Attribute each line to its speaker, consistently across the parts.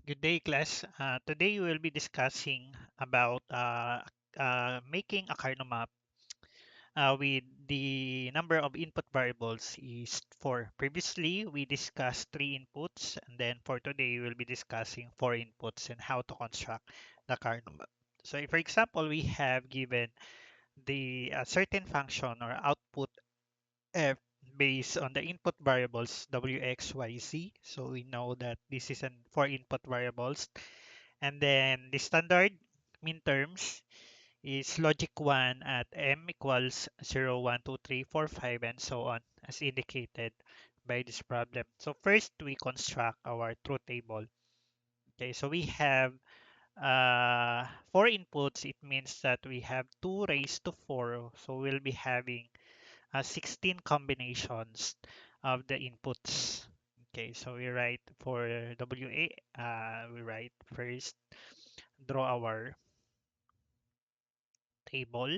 Speaker 1: Good day, class. Today we will be discussing about making a Carnot map with the number of input variables is 4. Previously, we discussed 3 inputs, and then for today, we will be discussing 4 inputs and how to construct the Carnot map. So, if, for example, we have given the certain function or output f based on the input variables w, x, y, z. So we know that this is an 4 input variables. And then the standard min terms is logic 1 at m equals 0, 1, 2, 3, 4, 5, and so on, as indicated by this problem. So first, we construct our truth table. Okay, so we have 4 inputs. It means that we have 2 raised to 4. So we'll be having 16 combinations of the inputs. Okay, so we write for WA, we write first, draw our table,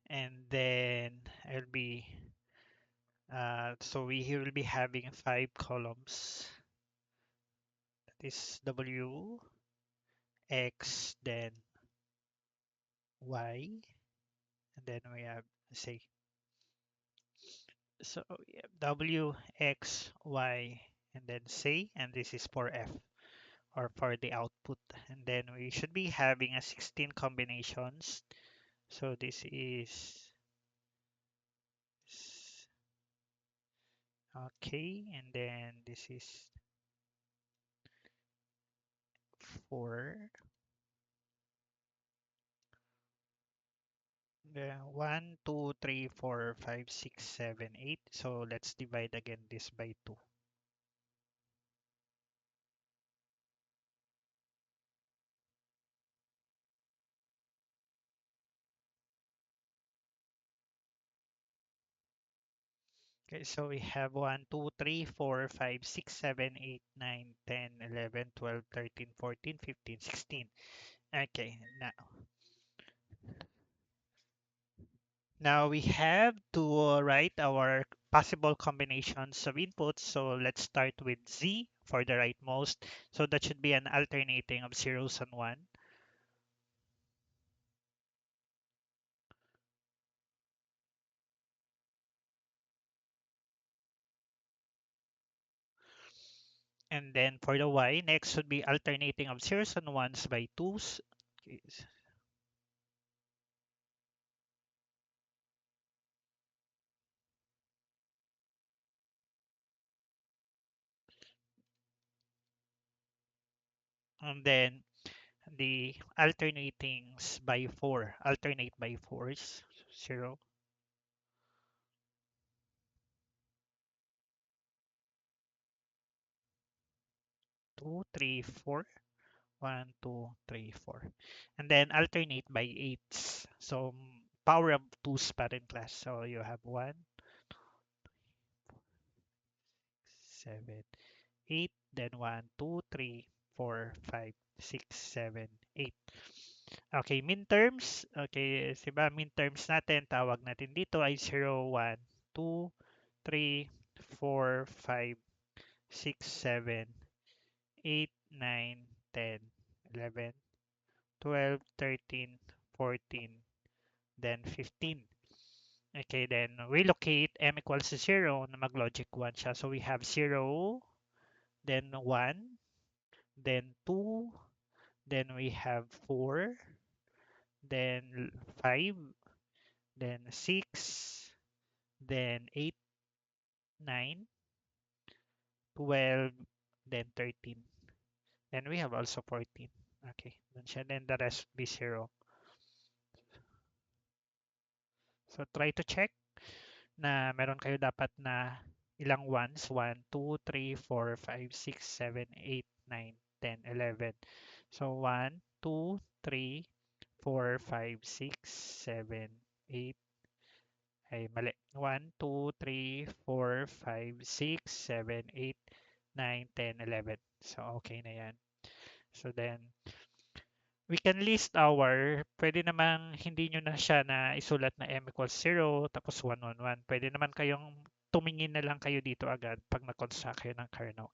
Speaker 1: and then I'll be so we will be having 5 columns. That is W, X, then Y, and then we have say so we have W, X, Y, and then say, and this is for F or for the output, and then we should be having a 16 combinations. So this is okay, and then this is 4. The 1, 2, 3, 4, 5, 6, 7, 8. So let's divide again this by 2. Okay, so we have 1, 2, 3, 4, 5, 6, 7, 8, 9, 10, 11, 12, 13, 14, 15, 16. Okay, now we have to write our possible combinations of inputs. So let's start with Z for the rightmost. So that should be an alternating of zeros and 1. And then for the Y, next should be alternating of zeros and 1s by 2s. Okay, and then the alternatings by 4, alternate by 4s, 0, 2, 3, 4. 1, 2, 3, 4. And then alternate by 8s. So power of 2's parent class. So you have 1, 7, 8. Then 1, 2, 3, 4, 5, 6, 7, 8. Okay, min terms. Okay, diba min terms natin, tawag natin dito ay 0, 1, 2, 3, 4, 5, 6, 7, 8, 9, 10, 11, 12, 13, 14, then 15. Okay, then we locate m equals to 0 na mag-logic 1 siya. So we have 0, then 1, then 2, then we have 4, then 5, then 6, then 8, 9, 12, then 13. Then we have also 14. Okay, then siya. Then the rest be 0. So try to check na meron kayo dapat na ilang ones, 1, 2, 3, 4, 5, 6, 7, 8, 9, 10, 11. So 1, 2, 3, 4, 5, 6, 7, 8, ay mali. 1, 2, 3, 4, 5, 6, 7, 8, 9, 10, 11. So okay na yan. So then, we can list pwede namang hindi nyo na siya na isulat na m equals 0 tapos 1, 1, 1. Pwede naman kayong tumingin na lang kayo dito agad pag na-construct kayo ng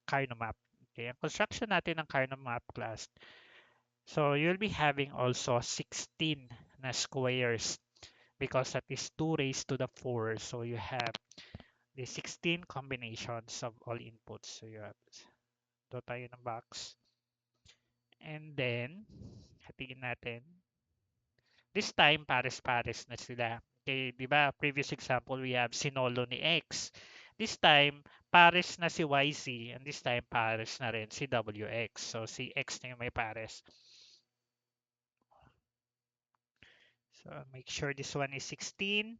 Speaker 1: Carnot map. Okay, ang construction natin ng Carnot map class. So you'll be having also 16 na squares because that is 2 raised to the 4. So you have the 16 combinations of all inputs. So you have ito tayo ng box. And then, hatiin natin. This time, pares-pares na sila. Okay, di ba? Previous example, we have sinolo ni X. This time, pares na si YZ. And this time, pares na rin si WX. So, si X na yung may pares. So, make sure this one is 16.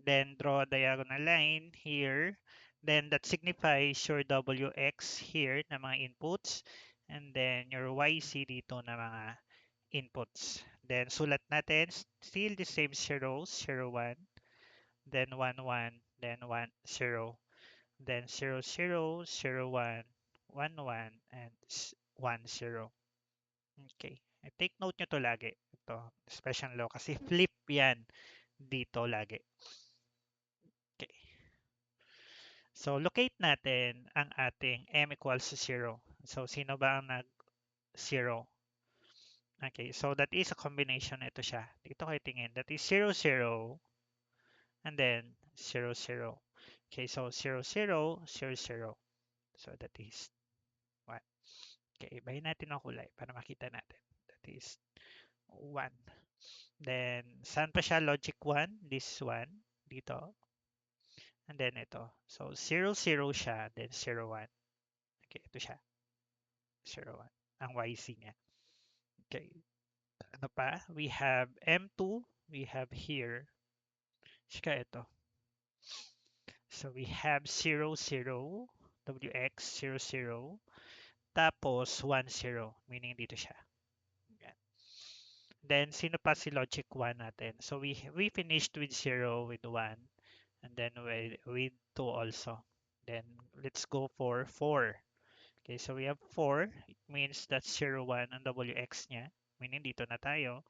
Speaker 1: Then, draw a diagonal line here. Then, that signifies your WX here na mga inputs. And then, your YZ dito na mga inputs. Then sulat natin still the same zeros, 0, 1, then 1, 1, then 1, 0, then 0, 0, 0, 1, 1, 1, and 1, 0. Okay. Take note nyo to lagi. Ito, expression law kasi flip yan dito lagi. Okay. So locate natin ang ating m equals to 0. So sino ba ang nag-0? Okay, so that is a combination. Ito siya. Dito kayo tingin. That is 0, 0, and then 0, 0. Okay, so 0, 0, 0, 0. So that is 1. Okay, ibahin natin ang kulay para makita natin. That is 1. Then, saan pa siya logic 1? This one, dito. And then ito. So 0, 0 siya, then 0, 1. Okay, ito siya. 0, 1. Ang YC niya. Okay. Ano pa? We have M2. We have here. Sika ito. So we have 0, 0, WX 0, 0, tapos 1, 0, meaning dito siya. Yan. Then, sino pa si logic 1 natin? So we finished with 0, with 1, and then with 2 also. Then, let's go for 4. Okay, so we have 4. It means that's 0, 1 ang WX niya, meaning dito na tayo.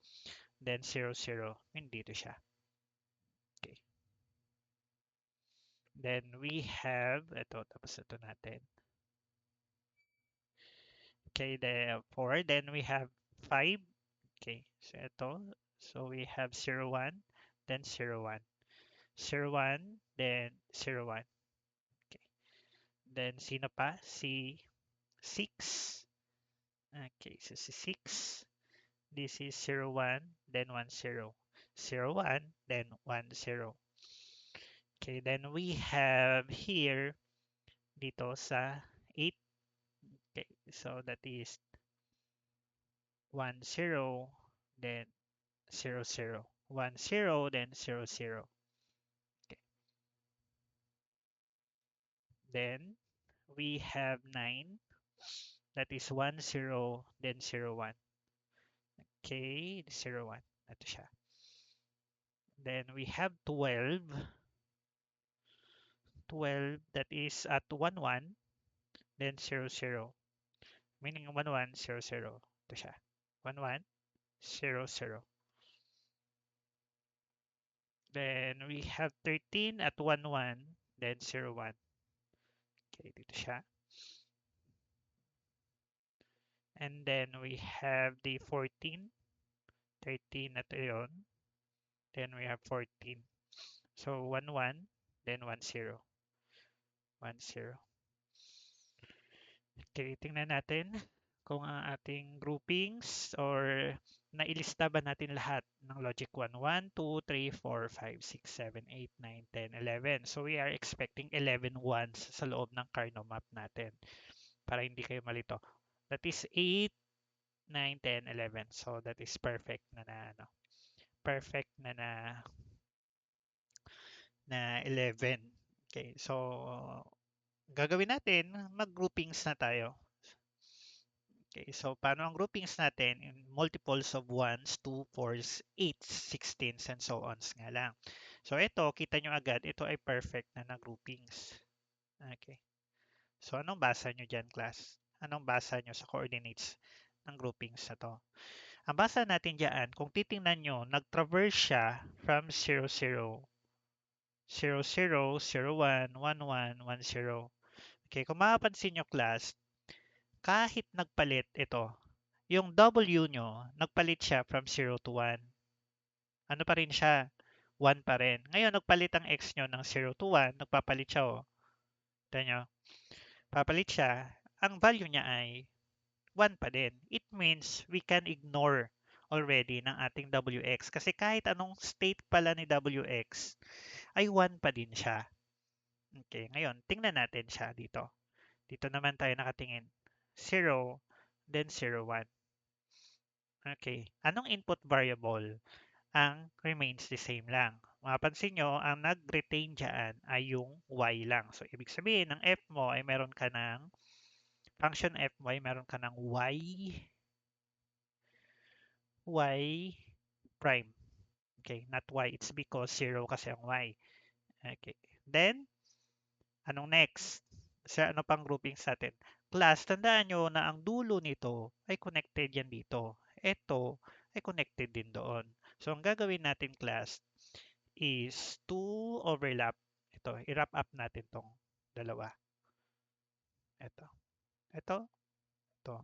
Speaker 1: Then, 0, 0, meaning dito siya. Okay. Then, we have, ito, tapos ito natin. Okay, the 4. Then we have 5. Okay, so ito. So we have 0, 1, then 0, 1. 0, 1, then 0, 1. Okay. Then sino pa? Si 6. Okay, so si 6. This is 0, 1, then 1, 0. 0, 1, then 1, 0. Okay, then we have here dito sa 8. Okay, so that is 1, 0, then 0, 0. 1, 0, then 0, 0. Okay. Then we have 9. That is 1, 0, then 0, 1. Okay, 0, 1. Ito siya. Then we have 12. 12, that is at 1, 1, then 0, 0. Meaning 1, 1, 0, 0. Ito siya. 1, 1, 0, 0. Then we have 13 at 1, 1, then 0, 1. Okay, dito siya. And then we have the 14. 13 at yun. Then we have 14. So 1, 1, then 1, 0. 1, 0. Okay, tingnan natin kung ang ating groupings or nailista ba natin lahat ng logic 1. 1, 2, 3, 4, 5, 6, 7, 8, 9, 10, 11. So we are expecting 11 ones sa loob ng Carnot map natin para hindi kayo malito. That is 8, 9, 10, 11. So that is perfect na ano. Perfect na 11. Okay, so gagawin natin, mag-groupings na tayo. Okay, so paano ang groupings natin? In multiples of 1s, 2, 4s, 8s, 16s, and so on nga lang. So ito, kita nyo agad, ito ay perfect na groupings. Okay. So anong basa nyo dyan, class? Anong basa nyo sa coordinates ng groupings na to? Ang basa natin dyan, kung titingnan nyo, nag-traverse siya from 0, 0 0, 0, 0, 1, 1, 1, 1, 0. Okay, kung mapapansin nyo class, kahit nagpalit ito, yung W nyo, nagpalit siya from 0 to 1. Ano pa rin siya? 1 pa rin. Ngayon, nagpalit ang X nyo ng 0 to 1, nagpapalit siya, oh. Tignan nyo, papalit siya. Ang value niya ay 1 pa din. It means we can ignore already ng ating WX kasi kahit anong state pala ni WX ay 1 pa din siya. Okay, ngayon, tingnan natin siya dito. Dito naman tayo nakatingin. 0, then 0, 1. Okay, anong input variable ang remains the same lang? Mapansin nyo, ang nag-retain dyan ay yung y lang. So, ibig sabihin, ng f mo ay meron ka ng, function f mo ay meron ka ng y prime. Okay, not y. It's because 0 kasi ang y. Okay. Then, anong next? Sa ano pang grouping sa atin? Class, tandaan nyo na ang dulo nito ay connected yan dito. Ito ay connected din doon. So, ang gagawin natin class is to overlap. Ito, i-wrap up natin tong dalawa. Ito. Ito. Ito.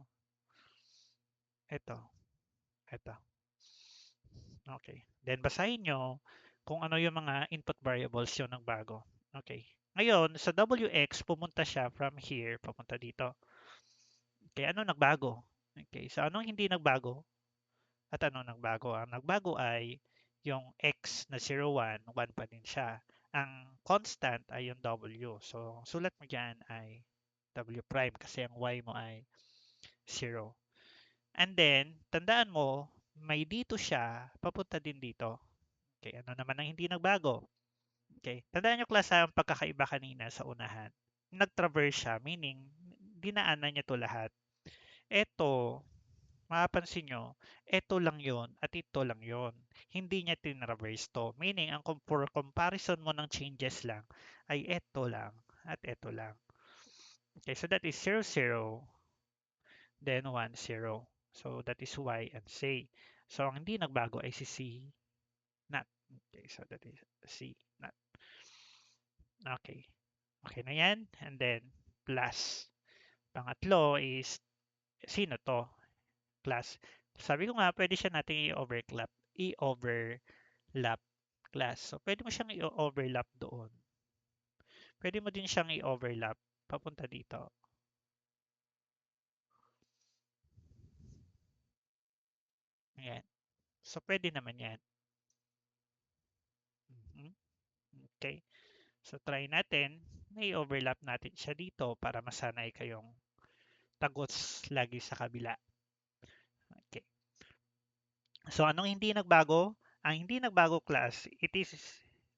Speaker 1: Ito. Ito. Okay. Then, basahin nyo kung ano yung mga input variables yung nagbago. Okay. Ngayon, sa WX, pumunta siya from here, pumunta dito. Okay, ano nagbago? Okay, so anong hindi nagbago? At ano nagbago? Ang nagbago ay yung X na 0, 1, 1 pa din siya. Ang constant ay yung W. So, sulat mo dyan ay W prime kasi ang Y mo ay 0. And then, tandaan mo, may dito siya, papunta din dito. Okay, ano naman ang hindi nagbago? Okay, tandaan nyo klase ang pagkakaiba kanina sa unahan. Nag-traverse siya, meaning, dinaanan niya to lahat. Ito, mapapansin nyo, ito lang yon at ito lang yon. Hindi niya tinraverse to. Meaning, ang for comparison mo ng changes lang ay ito lang at ito lang. Okay, so that is 0, 0, then 1, 0. So that is Y and C. So ang hindi nagbago ay si C not. Okay, so that is C not. Okay. Okay na yan. And then plus. Pangatlo is sino to? Class. Sabi ko nga, pwede siya nating i-overlap. I-overlap class. So, pwede mo siyang i-overlap doon. Pwede mo din siyang i-overlap papunta dito. Ayan. So, pwede naman yan. Mhm. Okay. So, try natin na i-overlap natin siya dito para masanay kayong tagos lagi sa kabila. Okay. So, anong hindi nagbago? Ang hindi nagbago class, it is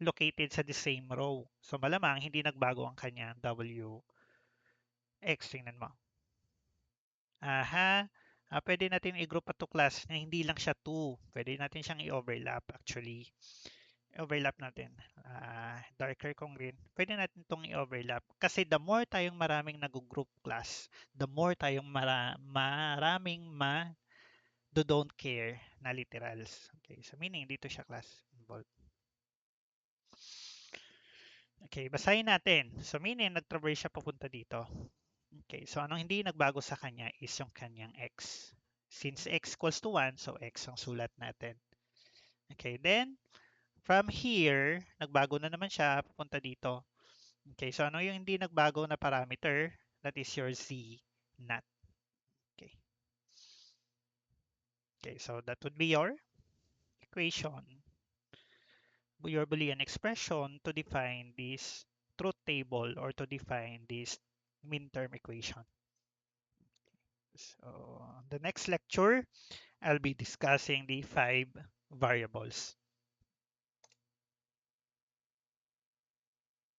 Speaker 1: located sa the same row. So, malamang hindi nagbago ang kanyang W X. Tingnan mo. Aha. Pwede natin i-group at to class na hindi lang siya 2. Pwede natin siyang i-overlap actually. Overlap natin. Darker kong green. Pwede natin itong i-overlap. Kasi the more tayong maraming nag-group class, the more tayong maraming do don't care na literals. Okay, so meaning dito siya class involved. Okay, basahin natin. So meaning nag-traverse siya papunta dito. Okay, so anong hindi nagbago sa kanya is yung kanyang x. Since x equals to 1, so x ang sulat natin. Okay, then from here, nagbago na naman siya papunta dito. Okay, so ano yung hindi nagbago na parameter? That is your z not. Okay. Okay, so that would be your equation, your Boolean expression to define this truth table or to define this mean term equation. So, the next lecture, I'll be discussing the 5 variables.